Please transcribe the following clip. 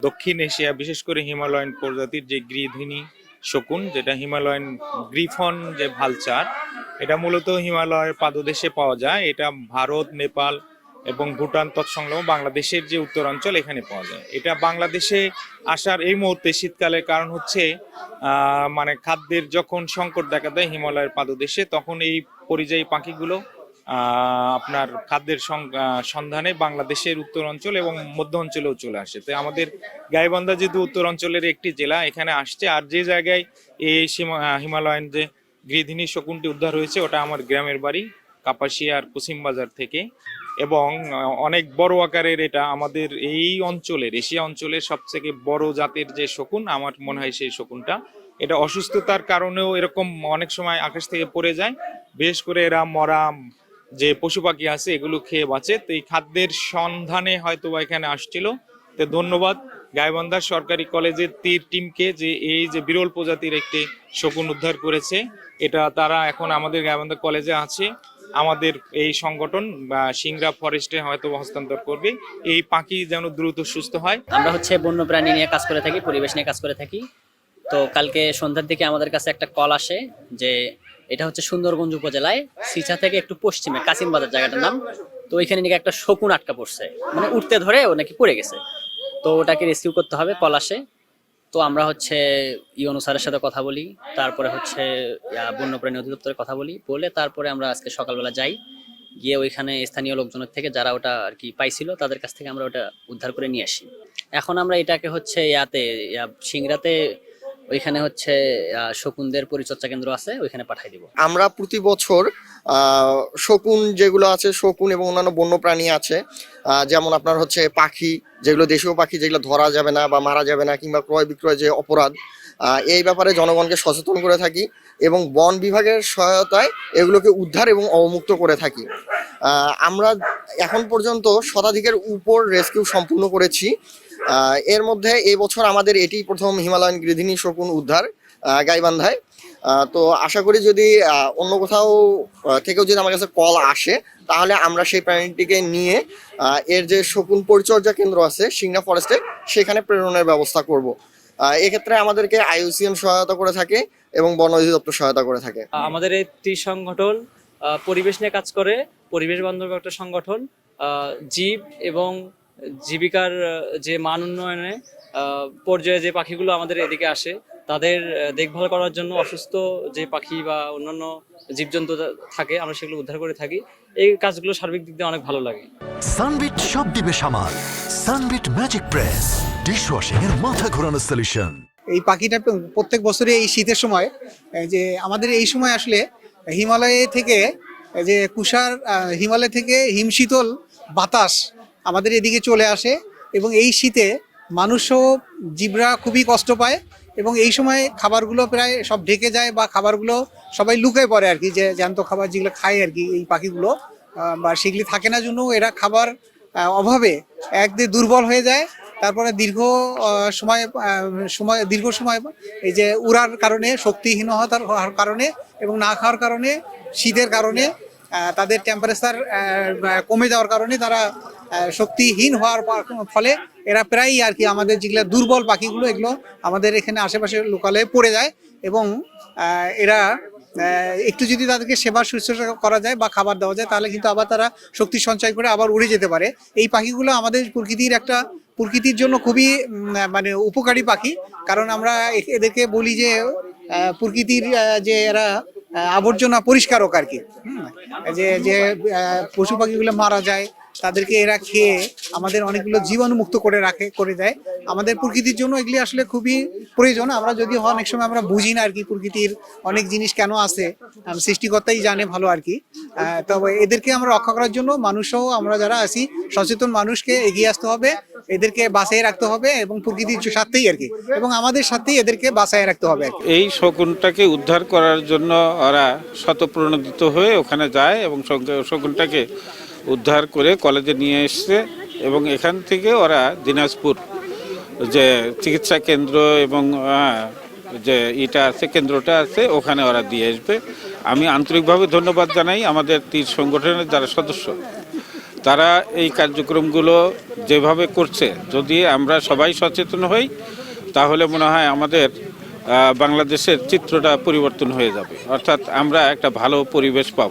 দক্ষিণ এশিয়া বিশেষ করে হিমালয়ান প্রজাতির যে গৃধিনী শকুন, যেটা হিমালয়ান গ্রিফন যে ভালচার, এটা মূলত হিমালয়ের পাদদেশে পাওয়া যায়। এটা ভারত, নেপাল এবং ভুটান তৎসংলগ্ন বাংলাদেশের যে উত্তরাঞ্চল এখানে পাওয়া যায়। এটা বাংলাদেশে আসার এই মুহূর্তে শীতকালের কারণ হচ্ছে মানে খাদ্যের যখন সংকট দেখা দেয় হিমালয়ের পাদদেশে, তখন এই পরিযায়ী পাখিগুলো আপনার খাদ্যের সন্ধানে বাংলাদেশের উত্তরাঞ্চল এবং মধ্য অঞ্চলেও চলে আসে। তো আমাদের গাইবান্ধা যেহেতু উত্তরাঞ্চলের একটি জেলা, এখানে আসছে। আর যে জায়গায় এই হিমালয়ান যে গৃধিনী শকুনটি উদ্ধার হয়েছে ওটা আমার গ্রামের বাড়ি কাপাসিয়ার কুসিমবাজার থেকে, এবং অনেক বড় আকারের। এটা আমাদের এই অঞ্চলের, এশিয়া অঞ্চলের সবথেকে বড় জাতের যে শকুন, আমার মনে হয় সেই শকুনটা। এটা অসুস্থতার কারণেও এরকম অনেক সময় আকাশ থেকে পড়ে যায়। বিশেষ করে এরা মরা যে পশু পাখি আছে এগুলো খেয়ে বাঁচে। তো এই খাদ্যের সন্ধানে হয়তো এখানে আসছিল। তো ধন্যবাদ গাইবান্ধা সরকারি কলেজের তীর টিমকে, যে এই যে বিরল প্রজাতির একটি শকুন উদ্ধার করেছে। এটা তারা এখন আমাদের গাইবান্ধা কলেজে আছে। আমাদের এই সংগঠন বা সিংড়া ফরেস্টে হয়তো হস্তান্তর করবে। এই পাখি যেন দ্রুত সুস্থ হয়। আমরা বন্যপ্রাণী নিয়ে কাজ করে থাকি, পরিবেশ নিয়ে কাজ করে থাকি। তো কালকে সন্ধ্যার দিকে আমাদের কাছে একটা কল আসে যে এটা সুন্দরগঞ্জ উপজেলায় সিচা থেকে একটু পশ্চিমে কাসিমবাজার জায়গাটার নাম। তো ওইখানে নাকি একটা শকুন আটকা পড়ছে, মানে উঠতে ধরে ও নাকি পড়ে গেছে। তো ওটাকে রেস্কিউ করতে হবে, কল আসে। তো আমরা ইউনূস স্যারের সাথে কথা বলি, তারপরে বন্যপ্রাণী অধিদপ্তরের কথা বলে তারপরে আমরা আজকে সকালবেলা যাই, গিয়ে ওইখানে স্থানীয় লোকজনের থেকে যারা ওটা আর কি পাইছিল তাদের কাছ থেকে আমরা ওটা উদ্ধার করে নিয়ে আসি। এখন আমরা এটাকে সিংড়াতে ওইখানে শকুনদের পরিচর্যা কেন্দ্র আছে, ওইখানে পাঠাই দিব। আমরা প্রতি বছর শকুন যেগুলো আছে, শকুন এবং অন্যান্য বন্য প্রাণী আছে, যেমন আপনার পাখি, যেগুলো দেশীয় পাখি যেগুলো ধরা যাবে না বা মারা যাবে না, কিংবা ক্রয় বিক্রয় যে অপরাধ, এই ব্যাপারে জনগণকে সচেতন করে থাকি এবং বন বিভাগের সহায়তায় এগুলোকে উদ্ধার এবং অবমুক্ত করে থাকি। আমরা এখন পর্যন্ত শতাধিকের উপর রেস্কিউ সম্পূর্ণ করেছি। এর মধ্যে এই বছর আমাদের এটি প্রথম হিমালয়ান গৃধিনী শকুন উদ্ধার গাইবান্ধায়। তো আশা করি যদি অন্য কোথাও থেকেও যদি আমার কাছে কল আসে, তাহলে আমরা সেই প্রাণীটিকে নিয়ে এর যে শকুন পরিচর্যা কেন্দ্র আছে সিংড়া ফরেস্টে, সেখানে প্রেরণের ব্যবস্থা করব। এক্ষেত্রে আমাদেরকে IUCN সহায়তা করে থাকে এবং বন অধিদপ্তর সহায়তা করে থাকে। আমাদের এই তীর সংগঠন পরিবেশ নিয়ে কাজ করে, পরিবেশ বান্ধব একটা সংগঠন। জীব এবং জীবিকার যে মান উন্নয়নে পর্যায়ে যে পাখিগুলো আমাদের এদিকে আসে তাদের দেখভাল করার জন্য অসুস্থ যে পাখি বা অন্যান্য জীবজন্তু থাকে আমরা সেগুলো উদ্ধার করে থাকি। এই কাজগুলো সার্বিক দিক দিয়ে অনেক ভালো লাগে। সানবিট সব দিবে সামাল। সানবিট ম্যাজিক প্রেস ডিশওয়াশিং এর মাথা ঘোরানো সলিউশন। এই পাখিটা প্রত্যেক বছরে এই শীতের সময়, যে আমাদের এই সময় আসলে হিমালয় থেকে যে হিমালয় থেকে হিমশীতল বাতাস আমাদের এদিকে চলে আসে, এবং এই শীতে মানুষও, জীবরা খুবই কষ্ট পায়, এবং এই সময় খাবারগুলো প্রায় সব ঢেকে যায় বা খাবারগুলো সবাই লুকায় পড়ে আর কি, যে জ্যান্ত খাবার যেগুলো খায় আর কি এই পাখিগুলো, বা সেগুলি থাকে না জন্য এরা খাবার অভাবে একদিন দুর্বল হয়ে যায়। তারপরে দীর্ঘ সময় এই যে উড়ার কারণে, শক্তিহীন হওয়ার কারণে এবং না খাওয়ার কারণে, শীতের কারণে, তাদের টেম্পারেচার কমে যাওয়ার কারণে তারা শক্তিহীন হওয়ার ফলে এরা প্রায়ই আর কি আমাদের যেগুলো দুর্বল পাখিগুলো, এগুলো আমাদের এখানে আশেপাশে লোকালয়ে পড়ে যায়। এবং এরা একটু যদি তাদেরকে সেবা শুশ্রূষা করা যায় বা খাবার দেওয়া যায়, তাহলে কিন্তু আবার তারা শক্তি সঞ্চয় করে আবার উড়ে যেতে পারে। এই পাখিগুলো আমাদের প্রকৃতির জন্য খুবই মানে উপকারী পাখি, কারণ আমরা এদেরকে বলি যে প্রকৃতির যে এরা আবর্জনা পরিষ্কারক আর কি। যে পশু পাখিগুলো মারা যায় তাদেরকে এরা খেয়ে আমাদের অনেকগুলো জীবাণুমুক্ত করে দেয়। আমাদের প্রকৃতির জন্য এগুলি আসলে খুবই প্রয়োজন। আমরা যদিও অনেক সময় আমরা বুঝি না আর কি প্রকৃতির অনেক জিনিস কেন আছে, সৃষ্টিকর্তাই জানে ভালো আর কি। তবে এদেরকে আমরা রক্ষা করার জন্য মানুষও, আমরা যারা আছি সচেতন মানুষকে এগিয়ে আসতে হবে, এদেরকে বাঁচিয়ে রাখতে হবে এবং প্রকৃতির সাথেই আর কি, এবং আমাদের সাথেই এদেরকে বাঁচিয়ে রাখতে হবে। এই শকুনটাকে উদ্ধার করার জন্য ওরা স্বতঃপ্রণোদিত হয়ে ওখানে যায় এবং শকুনটাকে উদ্ধার করে কলেজে নিয়ে এসছে, এবং এখান থেকে ওরা দিনাজপুর যে চিকিৎসা কেন্দ্র এবং যে কেন্দ্রটা আছে ওখানে ওরা দিয়ে আসবে। আমি আন্তরিকভাবে ধন্যবাদ জানাই আমাদের তীর সংগঠনের যারা সদস্য, তারা এই কার্যক্রমগুলো যেভাবে করছে, যদি আমরা সবাই সচেতন হই তাহলে মনে হয় আমাদের বাংলাদেশের চিত্রটা পরিবর্তন হয়ে যাবে, অর্থাৎ আমরা একটা ভালো পরিবেশ পাবো।